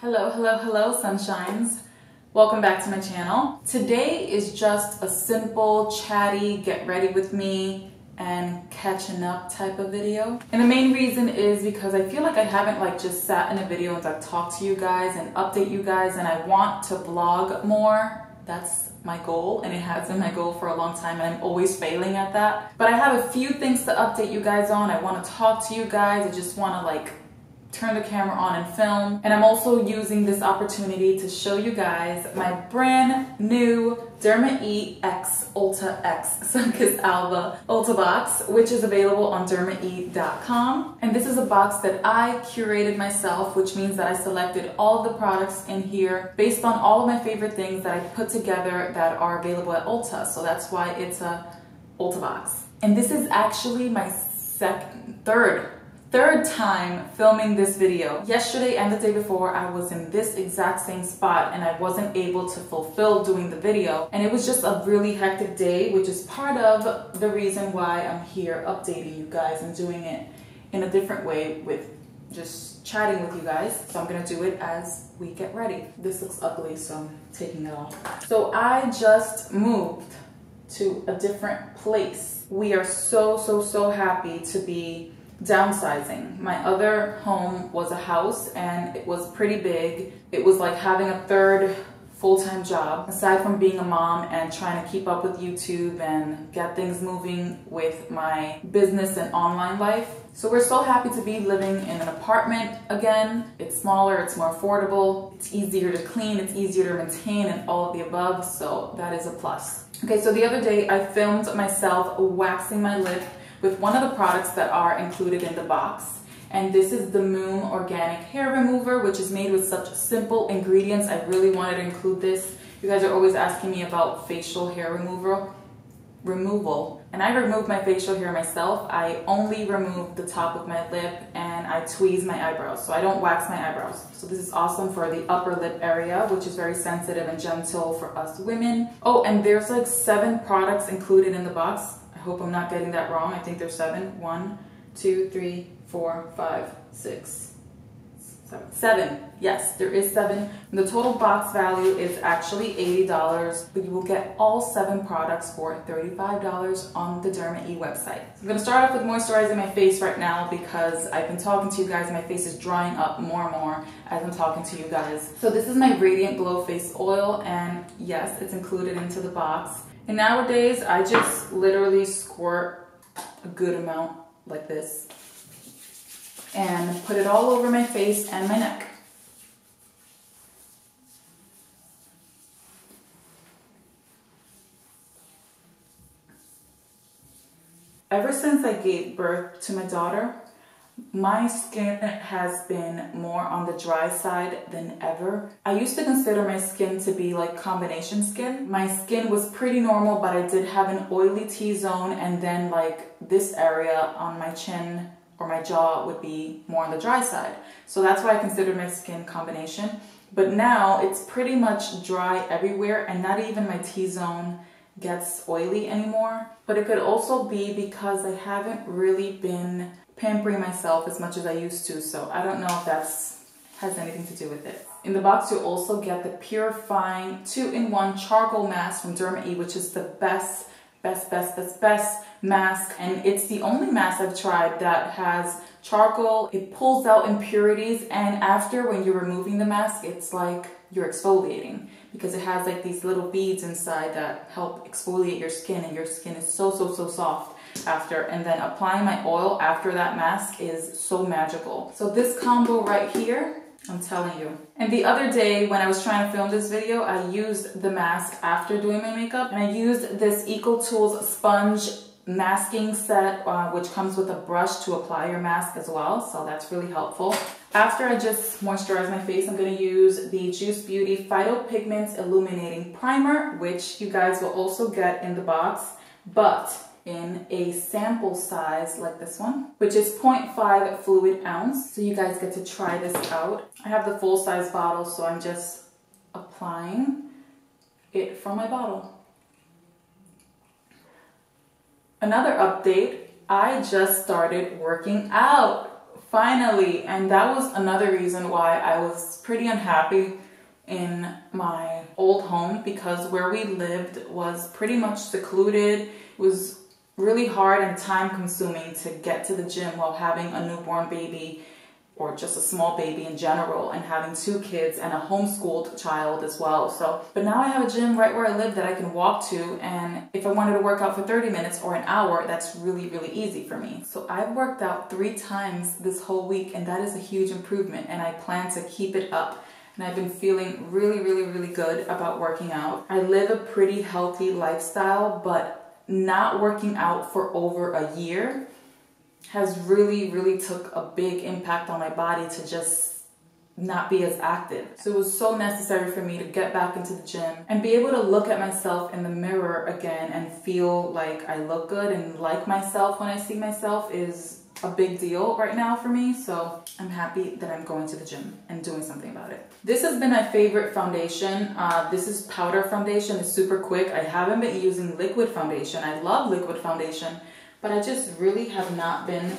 Hello, hello, hello, sunshines. Welcome back to my channel. Today is just a simple, chatty, get ready with me and catching up type of video. And the main reason is because I feel like I haven't just sat in a video and talked to you guys and update you guys, and I want to vlog more. That's my goal, and it has been my goal for a long time, and I'm always failing at that. But I have a few things to update you guys on. I want to talk to you guys. I just want to turn the camera on and film. And I'm also using this opportunity to show you guys my brand new Derma E X Ulta X Sun-Kissed Alba Ulta box, which is available on dermae.com. And this is a box that I curated myself, which means that I selected all of the products in here based on all of my favorite things that I put together that are available at Ulta. So that's why it's a Ulta box. And this is actually my third time filming this video. Yesterday and the day before, I was in this exact same spot and I wasn't able to fulfill doing the video. And it was just a really hectic day, which is part of the reason why I'm here updating you guys and doing it in a different way with just chatting with you guys. So I'm gonna do it as we get ready. This looks ugly, so I'm taking it off. So I just moved to a different place. We are so happy to be downsizing. My other home was a house and it was pretty big. It was like having a third full-time job aside from being a mom and trying to keep up with YouTube and get things moving with my business and online life. So we're so happy to be living in an apartment again. It's smaller, it's more affordable, it's easier to clean, it's easier to maintain, and all of the above, so that is a plus. Okay, so the other day I filmed myself waxing my lip with one of the products that are included in the box. And this is the Moon Organic Hair Remover, which is made with such simple ingredients. I really wanted to include this. You guys are always asking me about facial hair removal. And I remove my facial hair myself. I only remove the top of my lip and I tweeze my eyebrows. So I don't wax my eyebrows. So this is awesome for the upper lip area, which is very sensitive and gentle for us women. Oh, and there's 7 products included in the box. I hope I'm not getting that wrong. I think there's 7. 1, 2, 3, 4, 5, 6, 7. 7. Yes, there is 7. And the total box value is actually $80, but you will get all 7 products for $35 on the Derma E website. So I'm going to start off with moisturizing my face right now because I've been talking to you guys. My face is drying up more and more as I'm talking to you guys. So this is my Radiant Glow Face Oil, and yes, it's included into the box. And nowadays, I just literally squirt a good amount like this and put it all over my face and my neck. Ever since I gave birth to my daughter, my skin has been more on the dry side than ever. I used to consider my skin to be combination skin. My skin was pretty normal, but I did have an oily T-zone, and then this area on my chin or my jaw would be more on the dry side. So that's why I considered my skin combination. But now it's pretty much dry everywhere, and not even my T-zone gets oily anymore. But it could also be because I haven't really been pampering myself as much as I used to, so I don't know if that has anything to do with it. In the box you also get the Purifying 2-in-1 Charcoal Mask from Derma E, which is the best mask, and it's the only mask I've tried that has charcoal. It pulls out impurities, and after, when you're removing the mask, it's like you're exfoliating because it has these little beads inside that help exfoliate your skin, and your skin is so soft after. And then applying my oil after that mask is so magical. So this combo right here, I'm telling you. And the other day when I was trying to film this video, I used the mask after doing my makeup, and I used this EcoTools sponge masking set, which comes with a brush to apply your mask as well, so that's really helpful. After I just moisturize my face, I'm going to use the Juice Beauty Pigments Illuminating Primer, which you guys will also get in the box, but in a sample size like this one, which is 0.5 fluid ounce. So you guys get to try this out. I have the full size bottle, so I'm just applying it from my bottle. Another update, I just started working out. Finally, and that was another reason why I was pretty unhappy in my old home, because where we lived was pretty much secluded. It was really hard and time consuming to get to the gym while having a newborn baby, or just a small baby in general, and having 2 kids and a homeschooled child as well. So, but now I have a gym right where I live that I can walk to, and if I wanted to work out for 30 minutes or an hour, that's really, really easy for me. So I've worked out 3 times this whole week, and that is a huge improvement, and I plan to keep it up. And I've been feeling really, really, really good about working out. I live a pretty healthy lifestyle, but not working out for over a year has really, really took a big impact on my body to just not be as active. So it was so necessary for me to get back into the gym and be able to look at myself in the mirror again and feel like I look good and like myself when I see myself is a big deal right now for me. So I'm happy that I'm going to the gym and doing something about it. This has been my favorite foundation. This is powder foundation. It's super quick. I haven't been using liquid foundation. I love liquid foundation, but I just really have not been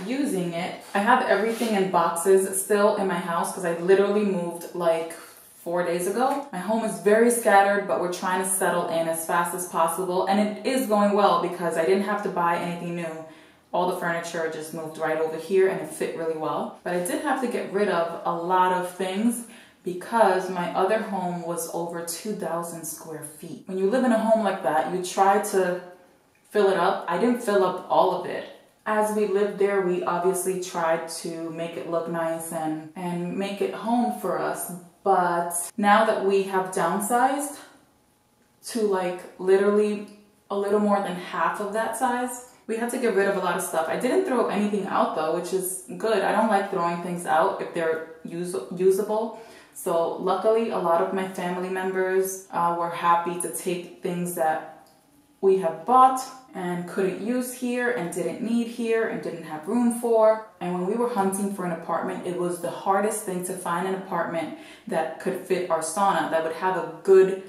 using it. I have everything in boxes still in my house because I literally moved like 4 days ago. My home is very scattered, but we're trying to settle in as fast as possible. And it is going well because I didn't have to buy anything new. All the furniture just moved right over here and it fit really well. But I did have to get rid of a lot of things because my other home was over 2,000 square feet. When you live in a home like that, you try to fill it up. I didn't fill up all of it. As we lived there, we obviously tried to make it look nice and make it home for us. But now that we have downsized to like literally a little more than half of that size, we had to get rid of a lot of stuff. I didn't throw anything out though, which is good. I don't like throwing things out if they're usable. So luckily, a lot of my family members were happy to take things that we have bought and couldn't use here and didn't need here and didn't have room for. And when we were hunting for an apartment, it was the hardest thing to find an apartment that could fit our sauna, that would have a good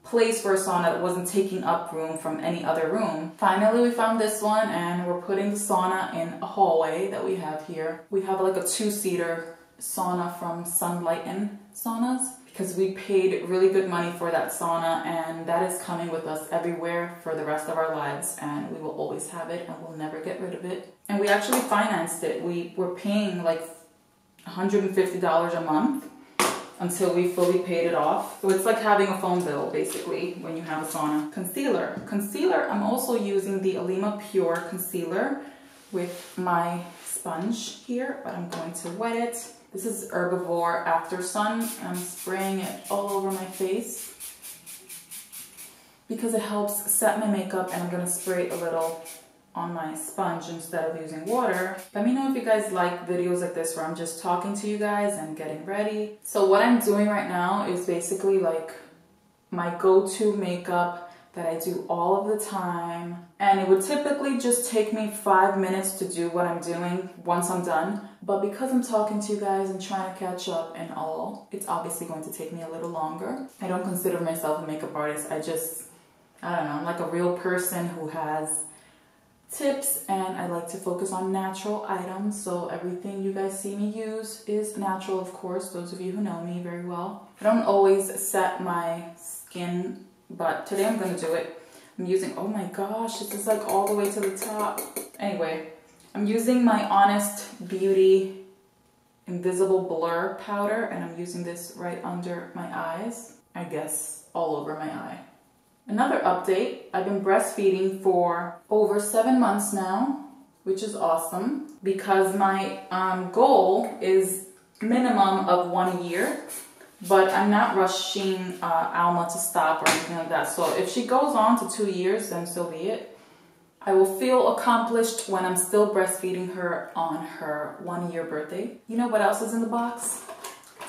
place for a sauna that wasn't taking up room from any other room. Finally, we found this one and we're putting the sauna in a hallway that we have here. We have like a 2-seater sauna from Sunlighten Saunas because we paid really good money for that sauna, and that is coming with us everywhere for the rest of our lives, and we will always have it and we'll never get rid of it. And we actually financed it. We were paying like $150 a month until we fully paid it off. So it's like having a phone bill basically when you have a sauna. Concealer. Concealer, I'm also using the Alima Pure concealer with my sponge here, but I'm going to wet it. This is Herbivore After Sun. I'm spraying it all over my face because it helps set my makeup, and I'm gonna spray a little on my sponge instead of using water. Let me know if you guys like videos like this where I'm just talking to you guys and getting ready. So what I'm doing right now is basically like my go-to makeup that I do all of the time. And it would typically just take me 5 minutes to do what I'm doing once I'm done. But because I'm talking to you guys and trying to catch up and all, it's obviously going to take me a little longer. I don't consider myself a makeup artist. I don't know, I'm like a real person who has tips, and I like to focus on natural items. So everything you guys see me use is natural, of course, those of you who know me very well. I don't always set my skin, but today I'm gonna do it. I'm using, oh my gosh, this is like all the way to the top. Anyway, I'm using my Honest Beauty Invisible Blur powder, and I'm using this right under my eyes, I guess all over my eye. Another update, I've been breastfeeding for over 7 months now, which is awesome because my goal is minimum of 1 year, but I'm not rushing Alma to stop or anything like that. So if she goes on to 2 years, then so be it. I will feel accomplished when I'm still breastfeeding her on her 1 year birthday. You know what else is in the box?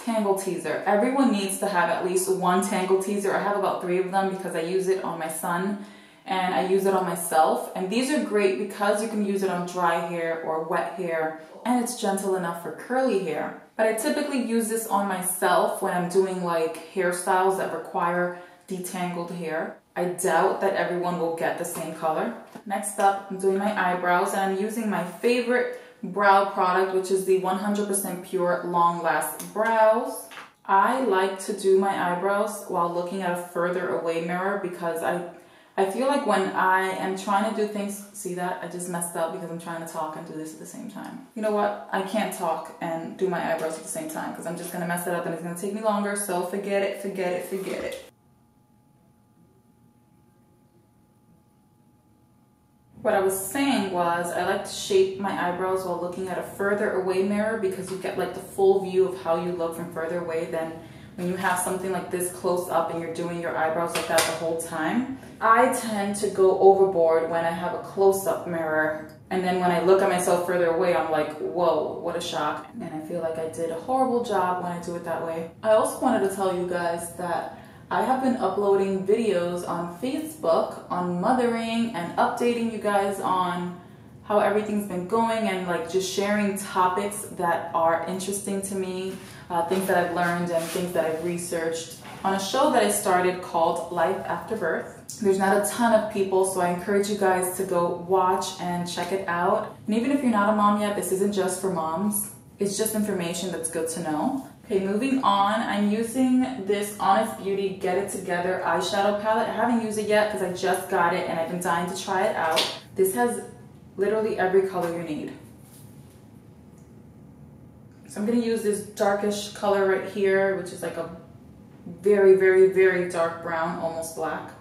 Tangle Teezer. Everyone needs to have at least one Tangle Teezer. I have about 3 of them because I use it on my son and I use it on myself. And these are great because you can use it on dry hair or wet hair, and it's gentle enough for curly hair. But I typically use this on myself when I'm doing like hairstyles that require detangled hair. I doubt that everyone will get the same color. Next up, I'm doing my eyebrows, and I'm using my favorite brow product, which is the 100% Pure Long Last Brows. I like to do my eyebrows while looking at a further away mirror because I feel like when I am trying to do things, see that? I just messed up because I'm trying to talk and do this at the same time. You know what? I can't talk and do my eyebrows at the same time because I'm just gonna mess it up and it's gonna take me longer, so forget it, forget it, forget it. What I was saying was I like to shape my eyebrows while looking at a further away mirror because you get like the full view of how you look from further away than when you have something like this close up and you're doing your eyebrows like that the whole time. I tend to go overboard when I have a close-up mirror, and then when I look at myself further away, I'm like, whoa, what a shock. And I feel like I did a horrible job when I do it that way. I also wanted to tell you guys that I have been uploading videos on Facebook on mothering and updating you guys on how everything's been going and like just sharing topics that are interesting to me, things that I've learned and things that I've researched on a show that I started called Life After Birth. There's not a ton of people, so I encourage you guys to go watch and check it out. And even if you're not a mom yet, this isn't just for moms. It's just information that's good to know. Okay, moving on, I'm using this Honest Beauty Get It Together eyeshadow palette. I haven't used it yet because I just got it and I've been dying to try it out. This has literally every color you need. So I'm gonna use this darkish color right here, which is like a very, very, very dark brown, almost black.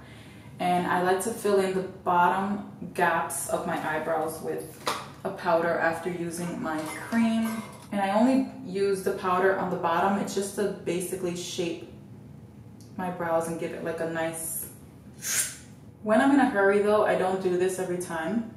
And I like to fill in the bottom gaps of my eyebrows with a powder after using my cream. And I only use the powder on the bottom. It's just to basically shape my brows and give it like a nice... When I'm in a hurry though, I don't do this every time.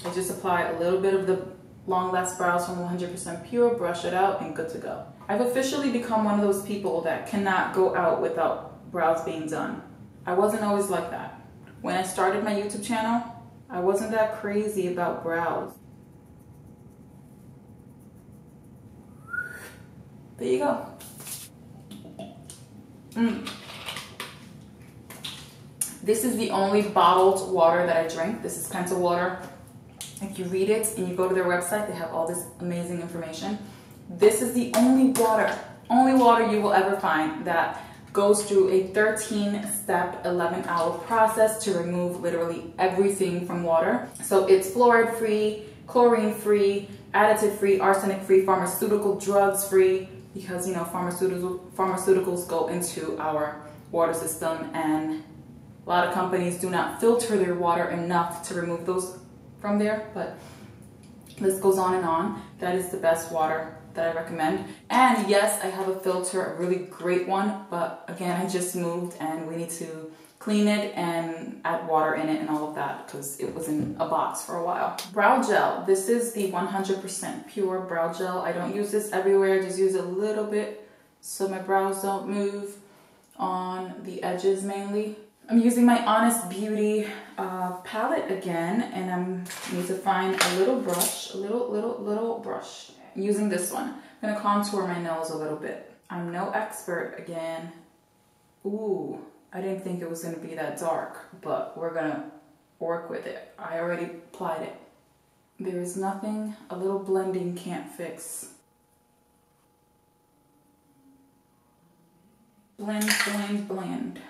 I just apply a little bit of the Long Last Brows from 100% Pure, brush it out, and good to go. I've officially become one of those people that cannot go out without brows being done. I wasn't always like that. When I started my YouTube channel, I wasn't that crazy about brows. There you go. This is the only bottled water that I drink. This is Penta water. If you read it and you go to their website, they have all this amazing information. This is the only water you will ever find that goes through a 13-step, 11-hour process to remove literally everything from water. So it's fluoride-free, chlorine-free, additive-free, arsenic-free, pharmaceutical drugs-free, because you know pharmaceuticals go into our water system, and a lot of companies do not filter their water enough to remove those from there, but this goes on and on. That is the best water that I recommend. And yes, I have a filter, a really great one, but again, I just moved and we need to clean it and add water in it and all of that because it was in a box for a while. Brow gel. This is the 100% Pure brow gel. I don't use this everywhere, I just use a little bit so my brows don't move on the edges mainly. I'm using my Honest Beauty palette again, and I need to find a little brush, a little brush. I'm using this one. I'm gonna contour my nose a little bit. I'm no expert again. Ooh, I didn't think it was gonna be that dark, but we're gonna work with it. I already applied it. There is nothing a little blending can't fix. Blend, blend, blend.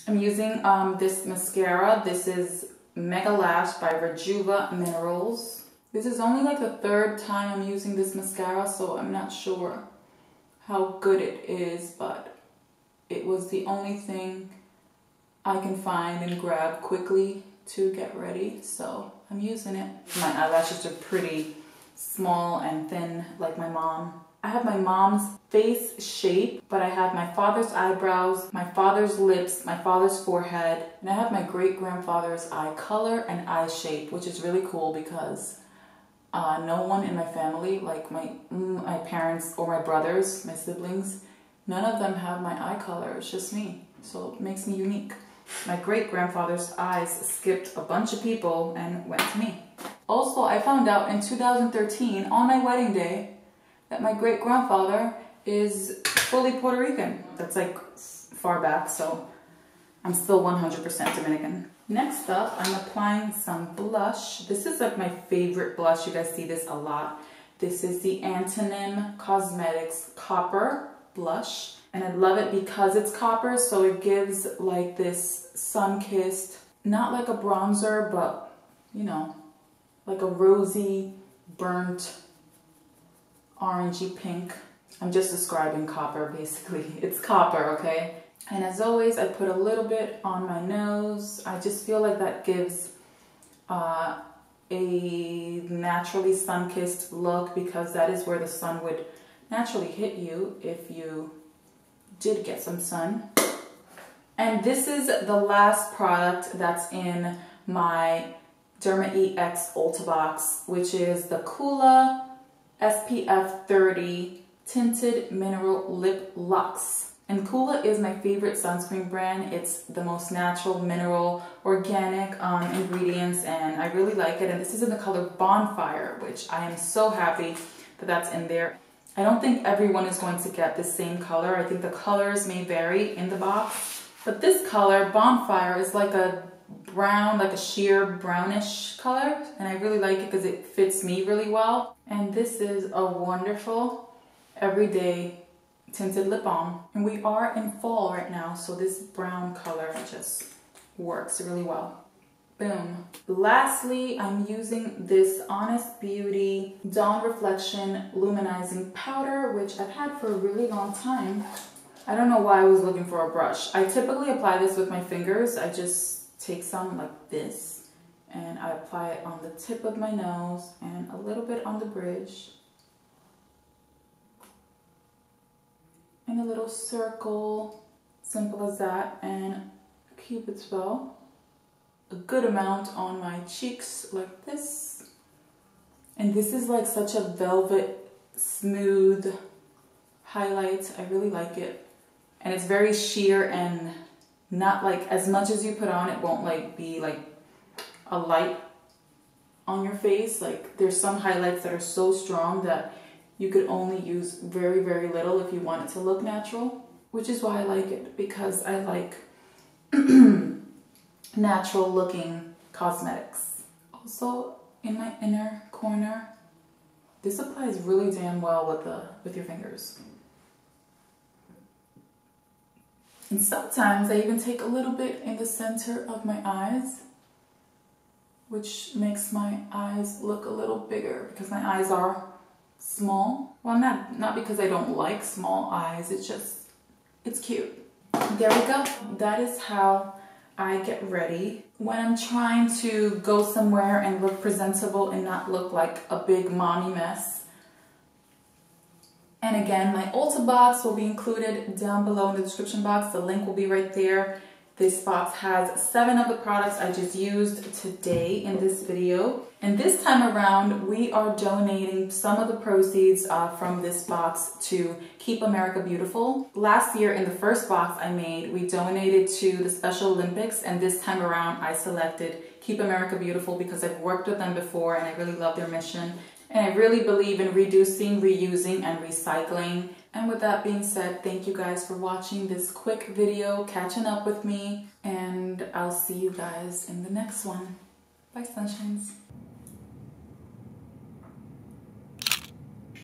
I'm using this mascara. This is Mega Lash by Rejuva Minerals. This is only like the third time I'm using this mascara, so I'm not sure how good it is, but it was the only thing I can find and grab quickly to get ready, so I'm using it. My eyelashes are pretty small and thin like my mom. I have my mom's face shape, but I have my father's eyebrows, my father's lips, my father's forehead, and I have my great-grandfather's eye color and eye shape, which is really cool because no one in my family, like my parents or my brothers, my siblings, none of them have my eye color. It's just me, so it makes me unique. My great-grandfather's eyes skipped a bunch of people and went to me. Also, I found out in 2013, on my wedding day, that my great-grandfather is fully Puerto Rican. That's like far back, so I'm still 100% Dominican. Next up, I'm applying some blush. This is like my favorite blush. You guys see this a lot. This is the Antonym Cosmetics Copper Blush. And I love it because it's copper, so it gives like this sun-kissed, not like a bronzer, but you know, like a rosy, burnt, orangey pink. I'm just describing copper basically. It's copper, okay? And as always, I put a little bit on my nose. I just feel like that gives a naturally sun-kissed look, because that is where the sun would naturally hit you if you did get some sun. And this is the last product that's in my Derma EX Ulta box, which is the Kula SPF 30 Tinted Mineral Lip Luxe. And Kula is my favorite sunscreen brand. It's the most natural, mineral, organic ingredients, and I really like it. And this is in the color Bonfire, which I am so happy that that's in there. I don't think everyone is going to get the same color. I think the colors may vary in the box. But this color, Bonfire, is like a brown, like a sheer brownish color. And I really like it because it fits me really well. And this is a wonderful everyday tinted lip balm. And we are in fall right now, so this brown color just works really well. Boom. Lastly, I'm using this Honest Beauty Dawn Reflection Luminizing Powder, which I've had for a really long time. I don't know why I was looking for a brush. I typically apply this with my fingers. I just take some like this, and I apply it on the tip of my nose and a little bit on the bridge. In a little circle, simple as that, and Cupid's bow. A good amount on my cheeks like this. And this is like such a velvet, smooth highlight. I really like it. And it's very sheer and not like, as much as you put on, it won't like be like a light on your face. Like there's some highlights that are so strong that you could only use very, very little if you want it to look natural, which is why I like it, because I like natural looking cosmetics. Also in my inner corner, this applies really damn well with your fingers. And sometimes I even take a little bit in the center of my eyes, which makes my eyes look a little bigger, because my eyes are small. Well, not because I don't like small eyes, it's cute. There we go. That is how I get ready when I'm trying to go somewhere and look presentable and not look like a big mommy mess. And again, my Ulta box will be included down below in the description box. The link will be right there. This box has 7 of the products I just used today in this video. And this time around, we are donating some of the proceeds from this box to Keep America Beautiful. Last year in the first box I made, we donated to the Special Olympics, and this time around I selected Keep America Beautiful because I've worked with them before and I really love their mission. And I really believe in reducing, reusing, and recycling. And with that being said, thank you guys for watching this quick video, catching up with me, and I'll see you guys in the next one. Bye, sunshines.